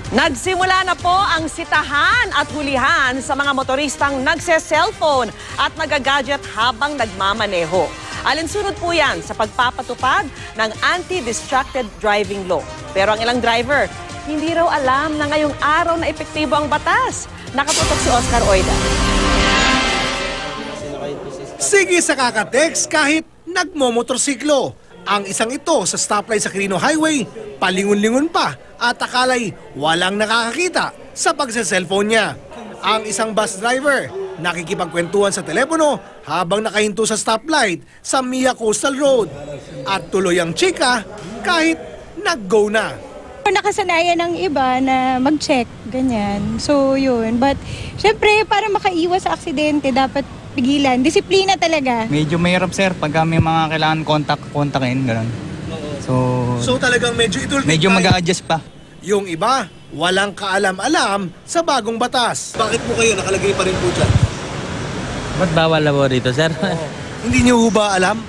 Nagsimula na po ang sitahan at hulihan sa mga motoristang nagse-cellphone at nagagadget habang nagmamaneho. Alinsunod po yan sa pagpapatupad ng Anti-Distracted Driving Law. Pero ang ilang driver, hindi raw alam na ngayong araw na epektibo ang batas. Nakatutok si Oscar Oida. Sige sa kakatext kahit nagmomotorsiklo. Ang isang ito sa stoplight sa Quirino Highway, palingon-lingon pa at akalay walang nakakakita sa pagse-cellphone niya. Ang isang bus driver, nakikipagkwentuhan sa telepono habang nakahinto sa stoplight sa Mia Coastal Road. At tuloy ang chika kahit nag-go na. Nakasanayan ng iba na mag-check, ganyan. So yun, but syempre para makaiwas sa aksidente dapat pigilan. Disiplina talaga. Medyo mahirap sir pag may mga kailangan kontakin, gano'n. So talagang medyo mag-a-adjust pa. Yung iba, walang kaalam-alam sa bagong batas. Bakit po kayo nakalagay pa rin po dyan? Ba't bawal na po dito, sir? Hindi niyo ba alam?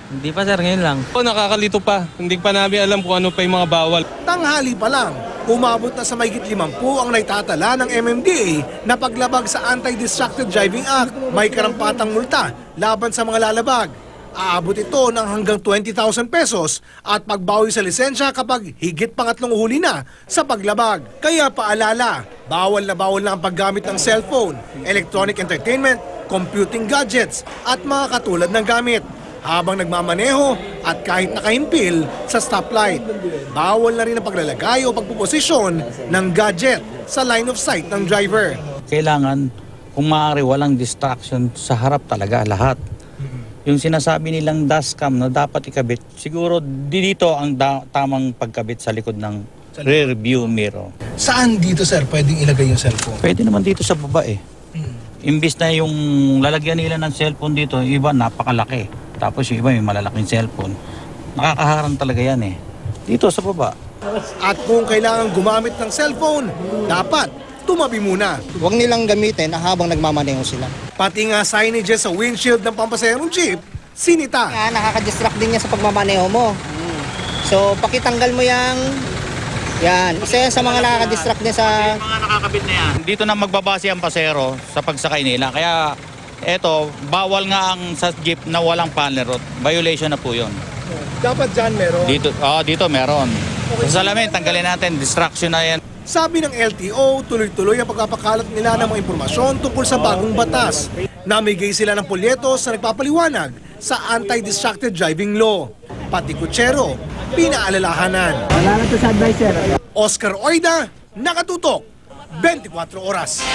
Hindi pa, sir. Ngayon lang. Nakakalito pa. Hindi pa namin alam kung ano pa yung mga bawal. Tanghali pa lang, umabot na sa mahigit 50 ang naitatala ng MMDA na paglabag sa Anti-Distracted Driving Act. May karampatang multa laban sa mga lalabag. Aabot ito ng hanggang 20,000 pesos at pagbawi sa lisensya kapag higit pangatlong huli na sa paglabag. Kaya paalala, bawal na ang paggamit ng cellphone, electronic entertainment, computing gadgets at mga katulad ng gamit habang nagmamaneho at kahit nakahimpil sa stoplight. Bawal na rin ang paglalagay o pagpuposisyon ng gadget sa line of sight ng driver. Kailangan, kung maaari, walang distraction sa harap talaga, lahat. Yung sinasabi nilang dashcam na dapat ikabit, siguro dito ang tamang pagkabit sa likod ng rear view mirror. Saan dito sir pwedeng ilagay yung cellphone? Pwede naman dito sa baba eh. Imbis na yung lalagyan nila ng cellphone dito, iba napakalaki. Tapos yung iba may malalaking cellphone. Nakakaharang talaga yan eh. Dito sa baba. At kung kailangan gumamit ng cellphone, dapat tumabi muna. Huwag nilang gamitin habang nagmamaneho sila. Pati nga signages sa windshield ng pampasaherong jeep, sinita. Nakaka-distract din niya sa pagmamaneho mo. So, pakitanggal mo yan. Isa yan sa mga nakaka-distract niya sa... Mga nakakabit na yan. Dito na magbabase ang pasero sa pagsakay nila. Kaya eto, bawal nga ang sa jeep na walang panel roof. Violation na po yun. Dapat dyan meron. Dito meron. Sa salamin, tanggalin natin. Distraction na yan. Sabi ng LTO, tuloy-tuloy ang pagpapakalat nila ng mga impormasyon tungkol sa bagong batas. Namigay sila ng polyetos na nagpapaliwanag sa Anti-Distracted Driving Law. Pati kutsero, pinaalalahanan. Wala na to sa advisor. Oscar Oida, nakatutok, 24 oras.